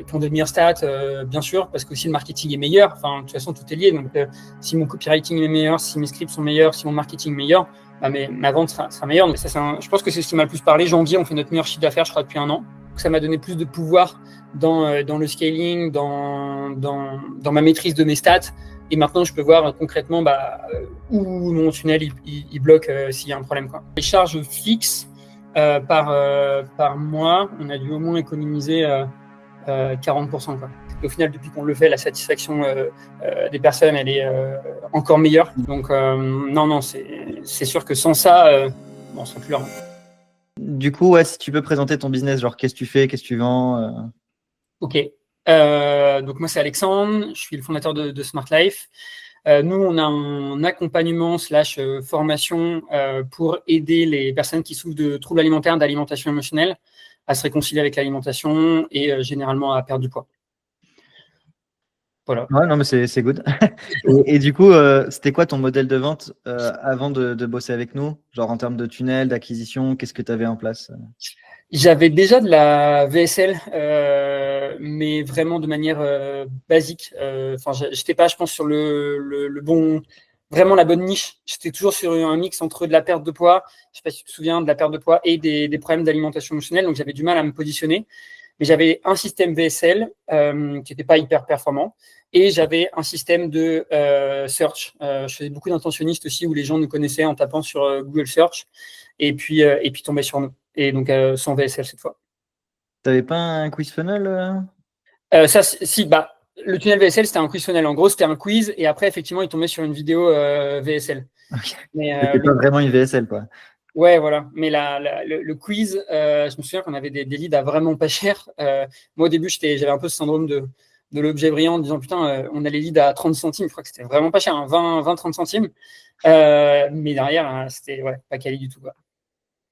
qui ont de meilleures stats, bien sûr, parce que aussi le marketing est meilleur. Enfin, de toute façon, tout est lié. Donc, si mon copywriting est meilleur, si mes scripts sont meilleurs, si mon marketing est meilleur, bah, ma vente sera meilleure. Donc, ça, je pense que c'est ce qui m'a le plus parlé. Janvier, on fait notre meilleur chiffre d'affaires, je crois, depuis 1 an. Donc, ça m'a donné plus de pouvoir dans le scaling, dans ma maîtrise de mes stats. Et maintenant, je peux voir concrètement où mon tunnel il bloque s'il y a un problème, quoi. Les charges fixes par mois, on a dû au moins économiser 40%, quoi. Et au final, depuis qu'on le fait, la satisfaction des personnes, elle est encore meilleure. Donc, non, c'est sûr que sans ça, on serait plus là. Du coup, ouais, si tu peux présenter ton business, genre qu'est-ce que tu fais, qu'est-ce que tu vends Ok. Donc, moi, c'est Alexandre, je suis le fondateur de Smart Life. Nous, on a un accompagnement / formation pour aider les personnes qui souffrent de troubles alimentaires, d'alimentation émotionnelle, à se réconcilier avec l'alimentation et généralement à perdre du poids. Voilà. Ouais, non, mais c'est good. et du coup, c'était quoi ton modèle de vente avant de bosser avec nous? Genre en termes de tunnel, d'acquisition, qu'est-ce que tu avais en place? J'avais déjà de la VSL, mais vraiment de manière basique. Enfin, j'étais pas, je pense, sur le bon, vraiment la bonne niche. J'étais toujours sur un mix entre de la perte de poids, je sais pas si tu te souviens, de la perte de poids et des problèmes d'alimentation émotionnelle. Donc, j'avais du mal à me positionner. Mais j'avais un système VSL qui n'était pas hyper performant. Et j'avais un système de search. Je faisais beaucoup d'intentionnistes aussi où les gens nous connaissaient en tapant sur Google Search et puis tombaient sur nous. Et donc, sans VSL cette fois. T'avais pas un quiz funnel Ça, si, le tunnel VSL, c'était un quiz funnel. En gros, c'était un quiz et après, effectivement, il tombait sur une vidéo VSL. Okay. Mais, c'était pas vraiment une VSL, quoi. Ouais, voilà. Mais le quiz, je me souviens qu'on avait des leads à vraiment pas cher. Moi, au début, j'avais un peu ce syndrome de l'objet brillant en disant putain, on a les leads à 30 centimes. Je crois que c'était vraiment pas cher, hein, 20-30 centimes. Mais derrière, c'était pas quali du tout, quoi.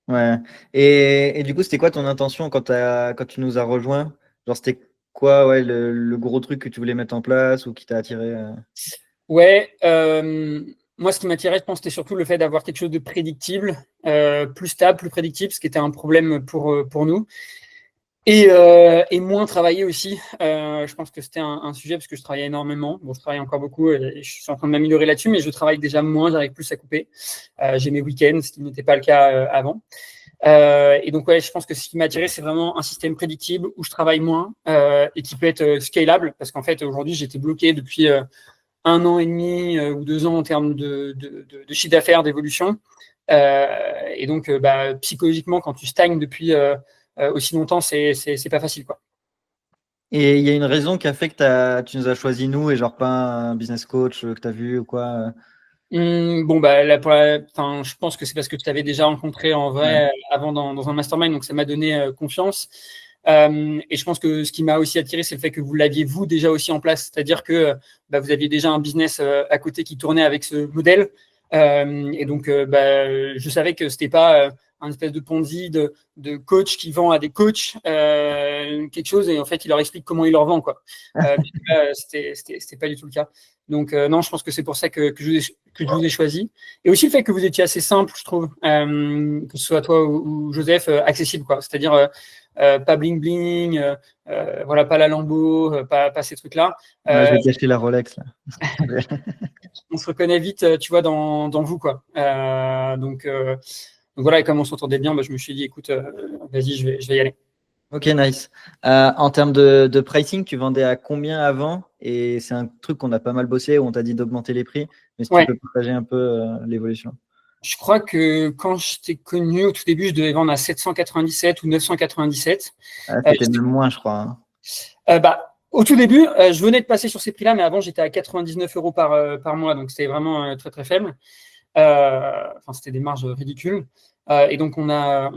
Ouais. Et du coup, c'était quoi ton intention quand tu nous as rejoints? Genre, c'était quoi, ouais, le gros truc que tu voulais mettre en place ou qui t'a attiré Ouais, moi, ce qui m'attirait, je pense, c'était surtout le fait d'avoir quelque chose de prédictible, plus stable, plus prédictible, ce qui était un problème pour nous. Et moins travailler aussi. Je pense que c'était un sujet parce que je travaillais énormément. Bon, je travaille encore beaucoup et je suis en train de m'améliorer là-dessus, mais je travaille déjà moins, j'arrive plus à couper. J'ai mes week-ends, ce qui n'était pas le cas avant. Et donc, ouais, je pense que ce qui m'a attiré, c'est vraiment un système prédictible où je travaille moins et qui peut être scalable parce qu'en fait, aujourd'hui, j'étais bloqué depuis 1 an et demi ou 2 ans en termes de chiffre d'affaires, d'évolution. Et donc, psychologiquement, quand tu stagnes depuis aussi longtemps, c'est pas facile, quoi. Et il y a une raison qui a fait que tu nous as choisi nous et genre pas un business coach que tu as vu ou quoi Bon, je pense que c'est parce que tu t'avais déjà rencontré en vrai avant dans un mastermind, donc ça m'a donné confiance. Et je pense que ce qui m'a aussi attiré, c'est le fait que vous l'aviez vous déjà aussi en place, c'est-à-dire que vous aviez déjà un business à côté qui tournait avec ce modèle. Et donc, je savais que c'était pas un espèce de Ponzi de coach qui vend à des coachs quelque chose et en fait il leur explique comment il leur vend, quoi. C'était pas du tout le cas. Donc non, je pense que c'est pour ça que je vous ai choisi. Et aussi le fait que vous étiez assez simple, je trouve, que ce soit toi ou Joseph, accessible, quoi. C'est-à-dire pas bling bling, voilà, pas la Lambo, pas ces trucs-là. Je vais cacher la Rolex là. On se reconnaît vite, tu vois, dans vous, quoi. Donc voilà, et comme on s'entendait bien, je me suis dit, écoute, vas-y, je vais y aller. Ok, nice. En termes de pricing, tu vendais à combien avant? Et c'est un truc qu'on a pas mal bossé où on t'a dit d'augmenter les prix. Mais si tu peux partager un peu l'évolution. Je crois que quand je t'ai connu au tout début, je devais vendre à 797 ou 997. C'était même moins, je crois. Au tout début, je venais de passer sur ces prix-là, mais avant, j'étais à 99 € par mois, donc c'était vraiment très, très faible. C'était des marges ridicules. Et donc, on a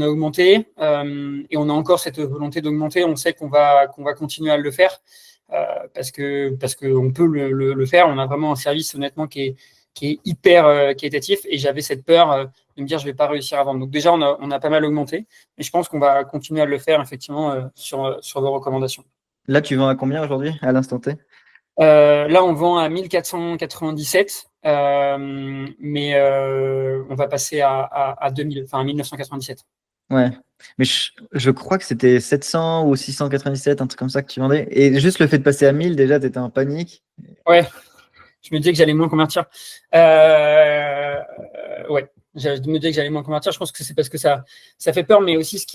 augmenté et on a encore cette volonté d'augmenter. On sait qu'on va continuer à le faire parce qu'on peut le faire. On a vraiment un service, honnêtement, qui est hyper qualitatif et j'avais cette peur de me dire je vais pas réussir à vendre. Donc déjà, on a pas mal augmenté et je pense qu'on va continuer à le faire effectivement sur vos recommandations. Là, tu vends à combien aujourd'hui, à l'instant T? Là, on vend à 1497, mais on va passer à 2000, enfin à 1997. Ouais. Mais je crois que c'était 700 ou 697, un truc comme ça que tu vendais. Et juste le fait de passer à 1000, déjà, tu étais en panique. Ouais, je me disais que j'allais moins convertir. Ouais, je me disais que j'allais moins convertir. Je pense que c'est parce que ça fait peur, mais aussi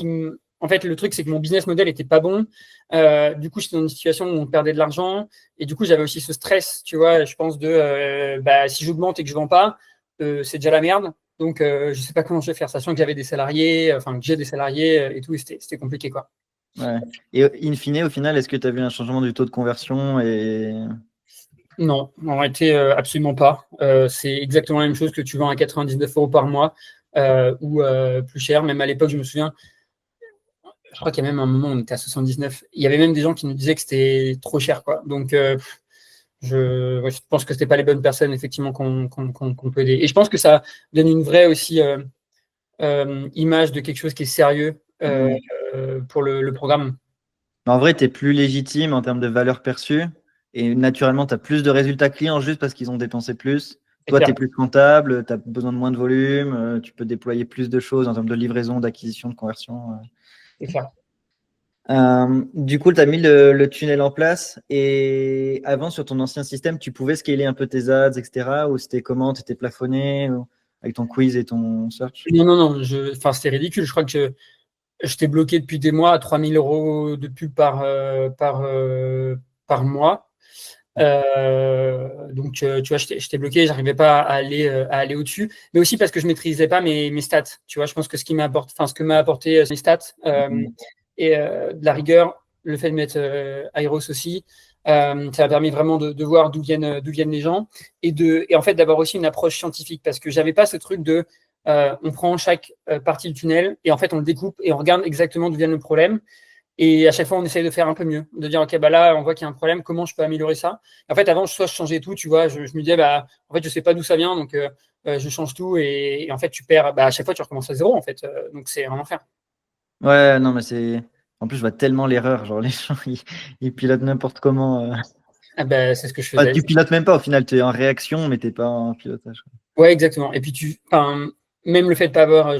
en fait, le truc, c'est que mon business model était pas bon. Du coup, j'étais dans une situation où on perdait de l'argent. Et du coup, j'avais aussi ce stress, tu vois, je pense si j'augmente et que je vends pas, c'est déjà la merde. Donc, je sais pas comment je vais faire, sachant que j'avais des salariés, enfin, que j'ai des salariés et tout, et c'était compliqué, quoi. Ouais. Et in fine, au final, est-ce que tu as vu un changement du taux de conversion et... Non, en réalité, absolument pas. C'est exactement la même chose que tu vends à 99 euros par mois ou plus cher. Même à l'époque, je me souviens, je crois qu'il y a même un moment où on était à 79. Il y avait même des gens qui nous disaient que c'était trop cher, quoi. Donc, je pense que c'était pas les bonnes personnes, effectivement, qu'on peut aider. Et je pense que ça donne une vraie aussi image de quelque chose qui est sérieux pour le programme. En vrai, tu es plus légitime en termes de valeur perçue et naturellement, tu as plus de résultats clients juste parce qu'ils ont dépensé plus. C'est Toi, tu es clair, plus rentable, tu as besoin de moins de volume, tu peux déployer plus de choses en termes de livraison, d'acquisition, de conversion. c'est clair. Du coup, tu as mis le tunnel en place et avant, sur ton ancien système, tu pouvais scaler un peu tes ads, etc. Ou c'était comment? Tu étais plafonné avec ton quiz et ton search? Non, non, non, enfin, c'était ridicule. Je crois que j'étais bloqué depuis des mois à 3000 euros de pub par mois. Donc, tu vois, j'étais bloqué, j'arrivais pas à aller au-dessus, mais aussi parce que je maîtrisais pas mes stats. Tu vois, je pense que ce que m'a apporté mes stats et de la rigueur, le fait de mettre Airos aussi, ça m'a permis vraiment de voir d'où viennent les gens et en fait d'avoir aussi une approche scientifique parce que j'avais pas ce truc de on prend chaque partie du tunnel et en fait on le découpe et on regarde exactement d'où vient le problème. Et à chaque fois, on essaye de faire un peu mieux, de dire, OK, bah là, on voit qu'il y a un problème, comment je peux améliorer ça? En fait, avant, soit je changeais tout, tu vois, je me disais, bah, en fait, je sais pas d'où ça vient, donc je change tout, et en fait, tu perds, bah, à chaque fois, tu recommences à zéro, en fait, donc c'est un enfer. Ouais, non, mais c'est. En plus, je vois tellement l'erreur. Genre, les gens, ils pilotent n'importe comment. Ah, bah, c'est ce que je Enfin, faisais. tu pilotes même pas. Au final, tu es en réaction, mais t'es pas en pilotage. Ouais, exactement. Et puis, enfin, même le fait de pas avoir,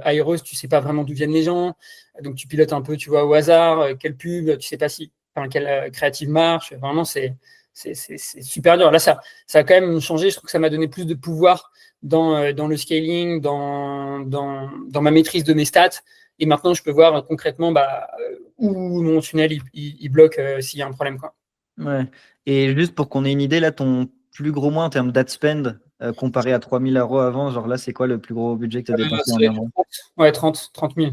Aeros, tu sais pas vraiment d'où viennent les gens, donc tu pilotes un peu, tu vois, au hasard, quelle pub, tu sais pas enfin, quelle créative marche, vraiment, c'est super dur. Là, ça a quand même changé. Je trouve que ça m'a donné plus de pouvoir dans le scaling, dans ma maîtrise de mes stats. Et maintenant, je peux voir concrètement bah, où mon tunnel il bloque s'il y a un problème, quoi. Ouais. Et juste pour qu'on ait une idée, là, ton plus gros mois en termes d'ad spend comparé à 3000 euros avant, genre là, c'est quoi le plus gros budget que tu as dépensé Ça en doit un être mois? 30, ouais, 30 000.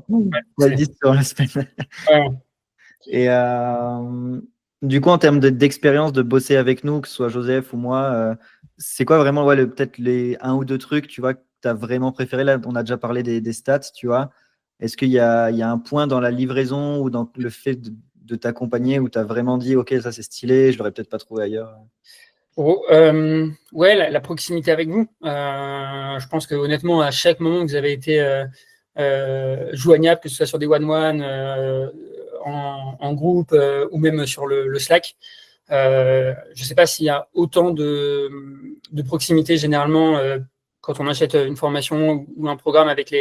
Ouais, Ouais, 10 sur la semaine. ouais. Et du coup, en termes d'expérience de bosser avec nous, que ce soit Joseph ou moi, c'est quoi vraiment ouais, peut-être les un ou deux trucs, tu vois, que tu as vraiment préféré? Là, on a déjà parlé des stats, tu vois. Est-ce qu'il y a un point dans la livraison ou dans le fait de t'accompagner où tu as vraiment dit, OK, ça c'est stylé, je l'aurais peut-être pas trouvé ailleurs? Ouais, la proximité avec vous. Je pense que honnêtement, à chaque moment que vous avez été joignable, que ce soit sur des one-one, en groupe ou même sur le Slack, je ne sais pas s'il y a autant de proximité généralement quand on achète une formation ou un programme avec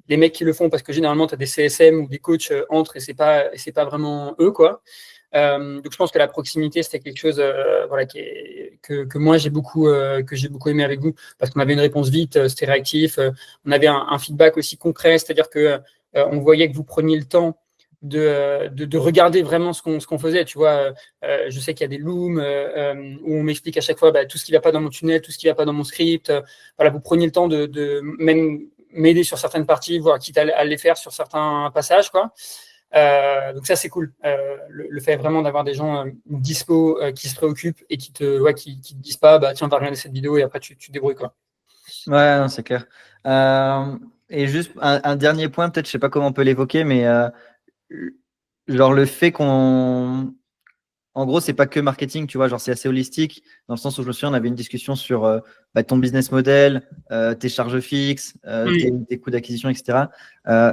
les mecs qui le font, parce que généralement, tu as des CSM ou des coachs entre et c'est pas vraiment eux, quoi. Donc je pense que la proximité c'était quelque chose voilà que moi j'ai beaucoup aimé avec vous parce qu'on avait une réponse vite, c'était réactif, on avait un feedback aussi concret, c'est-à-dire que on voyait que vous preniez le temps de regarder vraiment ce qu'on faisait, tu vois. Je sais qu'il y a des looms où on m'explique à chaque fois bah, tout ce qui va pas dans mon tunnel, tout ce qui va pas dans mon script, voilà, vous preniez le temps de même m'aider sur certaines parties, voire quitte à les faire sur certains passages, quoi. Donc ça c'est cool. Le fait vraiment d'avoir des gens dispo qui se préoccupent et qui te disent pas bah tiens on va regarder cette vidéo et après tu te débrouilles, quoi. Ouais, non, c'est clair. Et juste un dernier point, peut-être, je sais pas comment on peut l'évoquer, mais genre le fait qu'on en gros, c'est pas que marketing, tu vois, genre c'est assez holistique, dans le sens où je me souviens, on avait une discussion sur bah, ton business model, tes charges fixes, tes coûts d'acquisition, etc.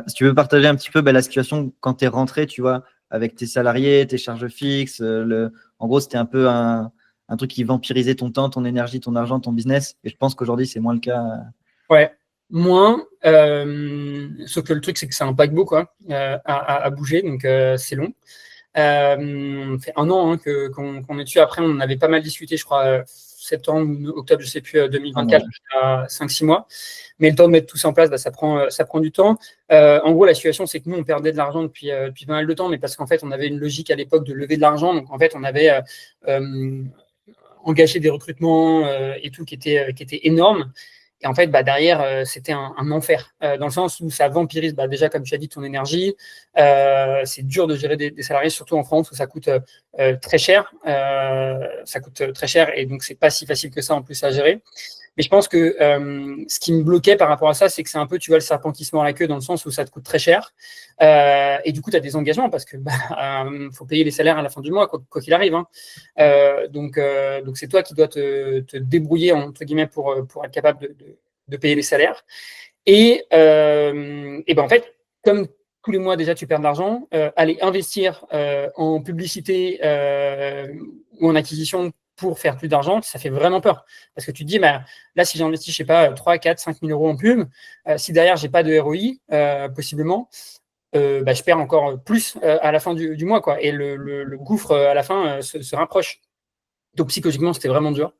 Si tu veux partager un petit peu bah, la situation quand tu es rentré, tu vois, avec tes salariés, tes charges fixes, en gros, c'était un peu un truc qui vampirisait ton temps, ton énergie, ton argent, ton business, et je pense qu'aujourd'hui, c'est moins le cas. Ouais. Moins, sauf que le truc, c'est que c'est un paquebot quoi, à bouger, donc c'est long. Ça fait 1 an hein, qu'on est dessus. Après, on avait pas mal discuté, je crois, septembre ou octobre, je sais plus, 2024, jusqu'à 5-6 mois. Mais le temps de mettre tout ça en place, bah, ça prend du temps. En gros, la situation, c'est que nous, on perdait de l'argent depuis pas mal de temps, mais parce qu'en fait, on avait une logique à l'époque de lever de l'argent. Donc, en fait, on avait engagé des recrutements et tout qui était énorme. Et en fait, bah, derrière, c'était un enfer, dans le sens où ça vampirise déjà, comme tu as dit, ton énergie. C'est dur de gérer des salariés, surtout en France, où ça coûte très cher. Ça coûte très cher et donc, c'est pas si facile que ça en plus à gérer. Mais je pense que ce qui me bloquait par rapport à ça, c'est que c'est un peu, tu vois, le serpent qui se mord la queue dans le sens où ça te coûte très cher. Et du coup, tu as des engagements parce que faut payer les salaires à la fin du mois, quoi qu'il arrive. Hein. Donc, c'est toi qui dois te débrouiller, entre guillemets, pour être capable de payer les salaires. Et ben en fait, comme tous les mois déjà tu perds de l'argent, aller investir en publicité ou en acquisition pour faire plus d'argent, ça fait vraiment peur. Parce que tu te dis, bah, là, si j'investis, je sais pas, 3, 4, 5 000 euros en pub, si derrière, j'ai pas de ROI, possiblement, je perds encore plus à la fin du mois. Quoi. Et le gouffre, à la fin, se rapproche. Donc, psychologiquement, c'était vraiment dur.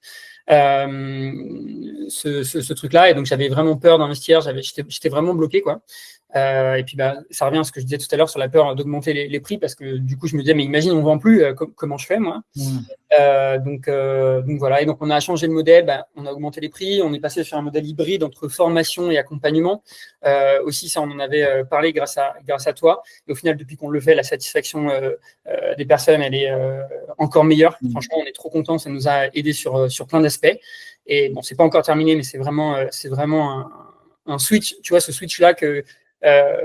Ce truc-là. Et donc, j'avais vraiment peur d'investir. J'étais vraiment bloqué, quoi. Et puis, ça revient à ce que je disais tout à l'heure sur la peur d'augmenter les prix parce que du coup, je me disais, mais imagine, on ne vend plus, comment je fais, moi donc voilà. Et donc, on a changé le modèle. On a augmenté les prix. On est passé sur un modèle hybride entre formation et accompagnement. Aussi, ça, on en avait parlé grâce à toi. Et au final, depuis qu'on le fait, la satisfaction des personnes, elle est encore meilleure. Franchement, on est trop contents. Ça nous a aidé sur plein d'aspects. Et bon, c'est pas encore terminé, mais c'est vraiment un switch. Tu vois, ce switch-là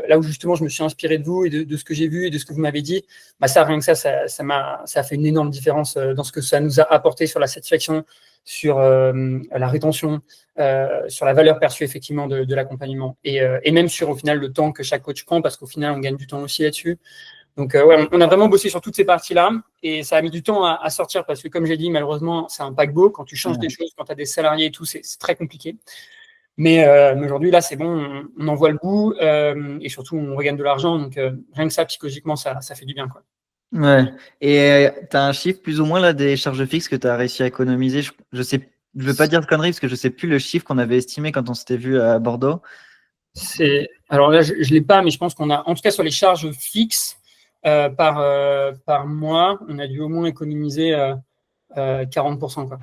là où justement je me suis inspiré de vous et de ce que j'ai vu et de ce que vous m'avez dit, ça, rien que ça a fait une énorme différence dans ce que ça nous a apporté sur la satisfaction, sur la rétention, sur la valeur perçue effectivement de l'accompagnement et même sur au final le temps que chaque coach prend parce qu'au final on gagne du temps aussi là-dessus. Donc ouais, on a vraiment bossé sur toutes ces parties-là et ça a mis du temps à sortir parce que comme j'ai dit, malheureusement, c'est un paquebot. Quand tu changes des choses, quand tu as des salariés et tout, c'est très compliqué. Mais aujourd'hui, là, c'est bon, on en voit le bout et surtout, on regagne de l'argent. Donc, rien que ça, psychologiquement, ça fait du bien. Quoi. Ouais. Et tu as un chiffre plus ou moins là, des charges fixes que tu as réussi à économiser. Je ne veux pas dire de conneries parce que je ne sais plus le chiffre qu'on avait estimé quand on s'était vu à Bordeaux. Alors là, je ne l'ai pas, mais je pense qu'on a, en tout cas, sur les charges fixes par mois, on a dû au moins économiser 40%. Quoi.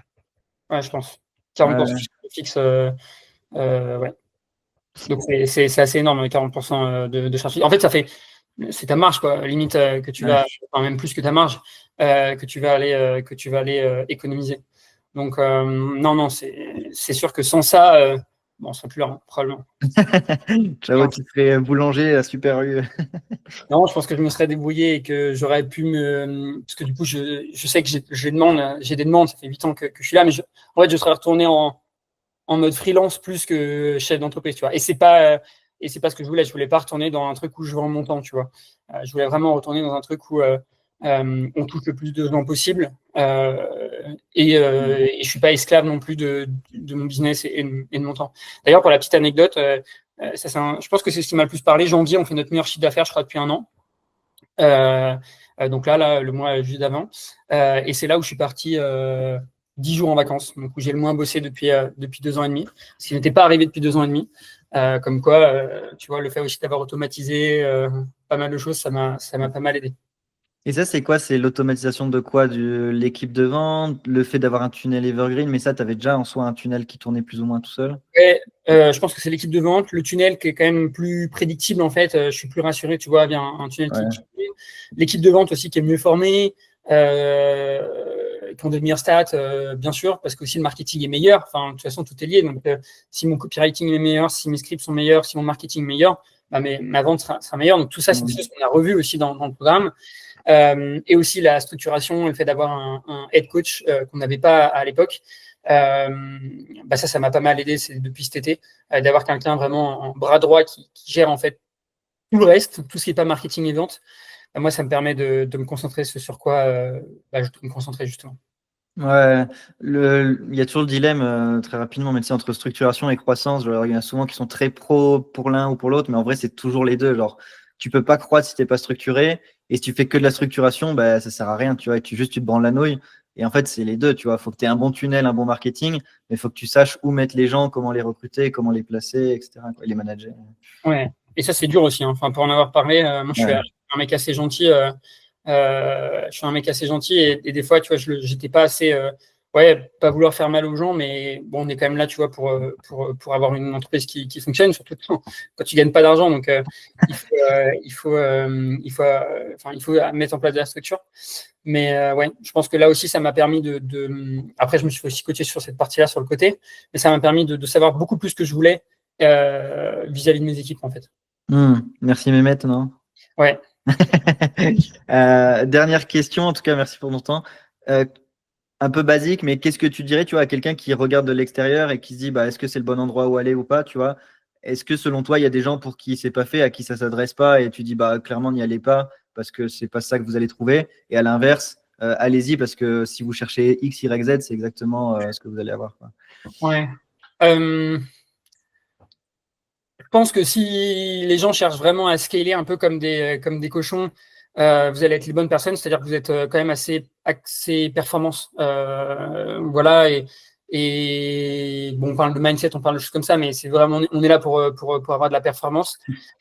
Ouais, je pense. 40% fixe. Ouais. Donc, c'est assez énorme, 40% de charge fixe. En fait, c'est ta marge, quoi, limite, que tu vas, enfin, même plus que ta marge, que tu vas aller économiser. Donc, non, c'est sûr que sans ça, on serait plus là, hein, probablement. J'avoue, tu serais boulanger à Super U. Non, je pense que je me serais débrouillé et que j'aurais pu parce que du coup, je sais que j'ai des demandes, ça fait 8 ans que je suis là, mais en fait, je serais retourné en mode freelance plus que chef d'entreprise, tu vois. Et c'est pas ce que je voulais. Je voulais pas retourner dans un truc où je vends mon temps, tu vois. Je voulais vraiment retourner dans un truc où on touche le plus de gens possible et je suis pas esclave non plus de mon business et de mon temps. D'ailleurs, pour la petite anecdote, je pense que c'est ce qui m'a le plus parlé. Janvier, on fait notre meilleur chiffre d'affaires, je crois, depuis 1 an. Donc là, le mois juste d'avant. Et c'est là où je suis parti 10 jours en vacances, donc où j'ai le moins bossé depuis 2 ans et demi, parce qu'il n'était pas arrivé depuis 2 ans et demi. Comme quoi, tu vois, le fait aussi d'avoir automatisé pas mal de choses, ça m'a pas mal aidé. Et ça, c'est quoi? C'est l'automatisation de quoi? De l'équipe de vente, le fait d'avoir un tunnel evergreen, mais ça, tu avais déjà en soi un tunnel qui tournait plus ou moins tout seul? Ouais, je pense que c'est l'équipe de vente, le tunnel qui est quand même plus prédictible en fait. Je suis plus rassuré, tu vois, via un tunnel qui l'équipe de vente aussi qui est mieux formée, qui ont de meilleures stats, bien sûr, parce que aussi le marketing est meilleur. Enfin, de toute façon, tout est lié. Donc, si mon copywriting est meilleur, si mes scripts sont meilleurs, si mon marketing est meilleur, ma vente sera meilleure. Donc, tout ça, c'est des choses qu'on a revues aussi dans le programme. Et aussi la structuration, le fait d'avoir un head coach qu'on n'avait pas à l'époque. Ça m'a pas mal aidé depuis cet été, d'avoir quelqu'un vraiment en bras droit qui gère en fait tout le reste, tout ce qui n'est pas marketing et vente. Moi, ça me permet de me concentrer sur quoi je dois me concentrer justement. Ouais, il y a toujours le dilemme, très rapidement, mais tu sais, entre structuration et croissance. Genre, il y en a souvent qui sont très pro pour l'un ou pour l'autre, mais en vrai, c'est toujours les deux. Genre, tu peux pas croître si t'es pas structuré, et si tu fais que de la structuration, bah, ça sert à rien, tu vois, et tu te branles la nouille. Et en fait, c'est les deux, tu vois. Faut que tu aies un bon tunnel, un bon marketing, mais il faut que tu saches où mettre les gens, comment les recruter, comment les placer, etc., quoi, et les manager. Ouais. Et ça, c'est dur aussi, hein. Enfin, pour en avoir parlé, moi, je suis Ouais. un mec assez gentil. Je suis un mec assez gentil et des fois, tu vois, j'étais pas assez, ouais, pas vouloir faire mal aux gens, mais bon, on est quand même là, tu vois, pour avoir une entreprise qui fonctionne, surtout quand tu gagnes pas d'argent. Donc, enfin, il faut mettre en place de la structure. Mais ouais, je pense que là aussi, ça m'a permis Après, je me suis aussi coaché sur cette partie-là, sur le côté, mais ça m'a permis de savoir beaucoup plus ce que je voulais vis-à-vis de mes équipes, en fait. Merci Mehmet, non? Ouais. Dernière question, en tout cas, merci pour ton temps. Euh, un peu basique, mais qu'est-ce que tu dirais, tu vois, à quelqu'un qui regarde de l'extérieur et qui se dit, bah, est-ce que c'est le bon endroit où aller ou pas, tu vois? Est-ce que selon toi, il y a des gens pour qui c'est pas fait, à qui ça s'adresse pas, et tu dis, bah, clairement, n'y allez pas parce que c'est pas ça que vous allez trouver. Et à l'inverse, allez-y parce que si vous cherchez X, Y, Z, c'est exactement ce que vous allez avoir, quoi. Ouais. Euh, Je pense que si les gens cherchent vraiment à scaler un peu comme des cochons, vous allez être les bonnes personnes, c'est-à-dire que vous êtes quand même assez axé performance. Voilà, et bon, on parle de mindset, on parle de choses comme ça, mais c'est vraiment, on est là pour avoir de la performance.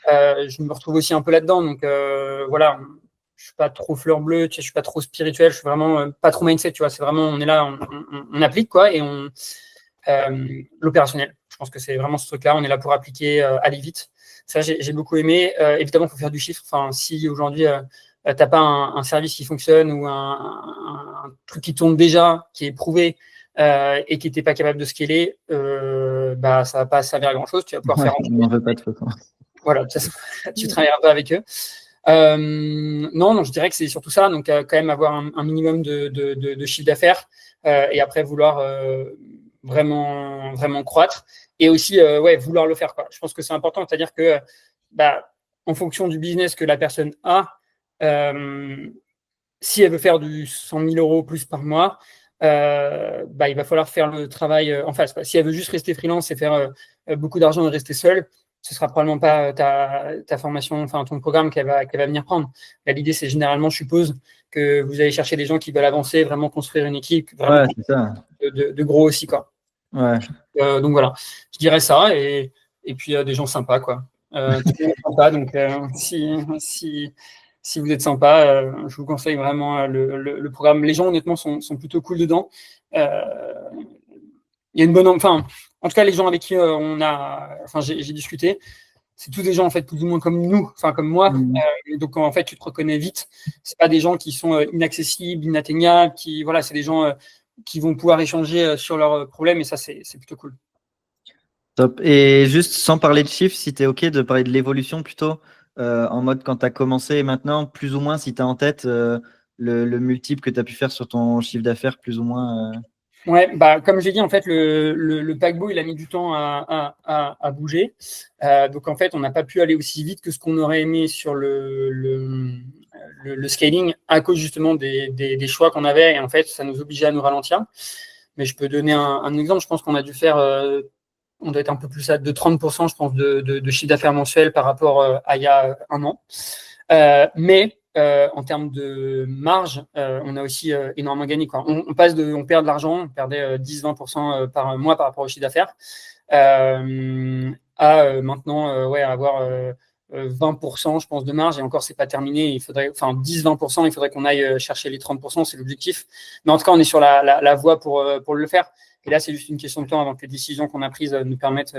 Je me retrouve aussi un peu là-dedans, donc voilà, je suis pas trop fleur bleue, tu sais, je suis pas trop spirituel, je suis vraiment pas trop mindset, tu vois, c'est vraiment, on est là, on applique quoi, et l'opérationnel. Je pense que c'est vraiment ce truc-là. On est là pour appliquer, aller vite. Ça, j'ai beaucoup aimé. Évidemment, il faut faire du chiffre. Enfin, si aujourd'hui, tu n'as pas un service qui fonctionne ou un truc qui tourne déjà, qui est prouvé et qui n'était pas capable de scaler, bah, ça ne va pas servir à grand-chose. Tu vas pouvoir Ouais, faire on n'en veut pas de façon. voilà, tu travailleras pas avec eux. Non, non, je dirais que c'est surtout ça. Donc, quand même avoir un minimum de chiffre d'affaires et après vouloir vraiment croître et aussi ouais, vouloir le faire, quoi. Je pense que c'est important. C'est-à-dire que bah, en fonction du business que la personne a, euh, si elle veut faire du 100 000 euros plus par mois, bah, il va falloir faire le travail en face, quoi. Si elle veut juste rester freelance et faire beaucoup d'argent et rester seule, ce sera probablement pas ta formation, enfin ton programme qu'elle va venir prendre. Là, l'idée, c'est généralement, je suppose, que vous allez chercher des gens qui veulent avancer, vraiment construire une équipe, vraiment Ouais, c'est ça. de gros aussi, quoi. Ouais. Donc voilà, je dirais ça et puis des gens sympas, quoi. Tout le monde est sympa, donc si vous êtes sympa, je vous conseille vraiment le programme. Les gens, honnêtement, sont plutôt cool dedans. Il y a une bonne, enfin, en tout cas, les gens avec qui enfin, j'ai discuté, c'est tous des gens en fait plus ou moins comme nous, enfin comme moi. Mhm. Donc en fait, tu te reconnais vite. C'est pas des gens qui sont inaccessibles, inatteignables, qui voilà, c'est des gens qui vont pouvoir échanger sur leurs problèmes et ça, c'est plutôt cool. Top. Et juste sans parler de chiffres, si tu es OK de parler de l'évolution plutôt, en mode quand tu as commencé et maintenant, plus ou moins, si tu as en tête le multiple que tu as pu faire sur ton chiffre d'affaires, plus ou moins. Ouais, bah, comme j'ai dit, en fait, le paquebot, il a mis du temps à bouger. Donc, en fait, on n'a pas pu aller aussi vite que ce qu'on aurait aimé sur le scaling à cause justement des choix qu'on avait. Et en fait, ça nous obligeait à nous ralentir. Mais je peux donner un exemple. Je pense qu'on a dû faire, on doit être un peu plus à de 30%, je pense, de chiffre d'affaires mensuel par rapport à il y a un an. Mais en termes de marge, on a aussi énormément gagné, quoi. On perd de l'argent, on perdait 10-20% par mois par rapport au chiffre d'affaires, à maintenant ouais, avoir 20%, je pense, de marge. Et encore, c'est pas terminé. Il faudrait, enfin, 10-20%, il faudrait qu'on aille chercher les 30%, c'est l'objectif. Mais en tout cas, on est sur la voie pour le faire. Et là, c'est juste une question de temps avant que les décisions qu'on a prises nous permettent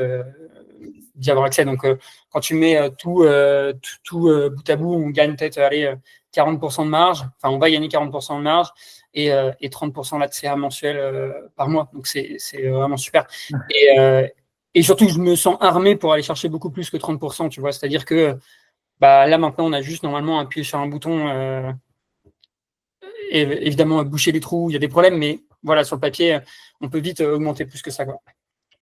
d'y avoir accès. Donc, quand tu mets tout bout à bout, on gagne peut-être 40% de marge. Enfin, on va gagner 40% de marge et 30% là de CA mensuel par mois. Donc, c'est vraiment super. Et, euh, et surtout, je me sens armé pour aller chercher beaucoup plus que 30%, tu vois. C'est-à-dire que bah, là, maintenant, on a juste normalement appuyé sur un bouton et évidemment boucher les trous. Il y a des problèmes, mais voilà, sur le papier, on peut vite augmenter plus que ça, quoi.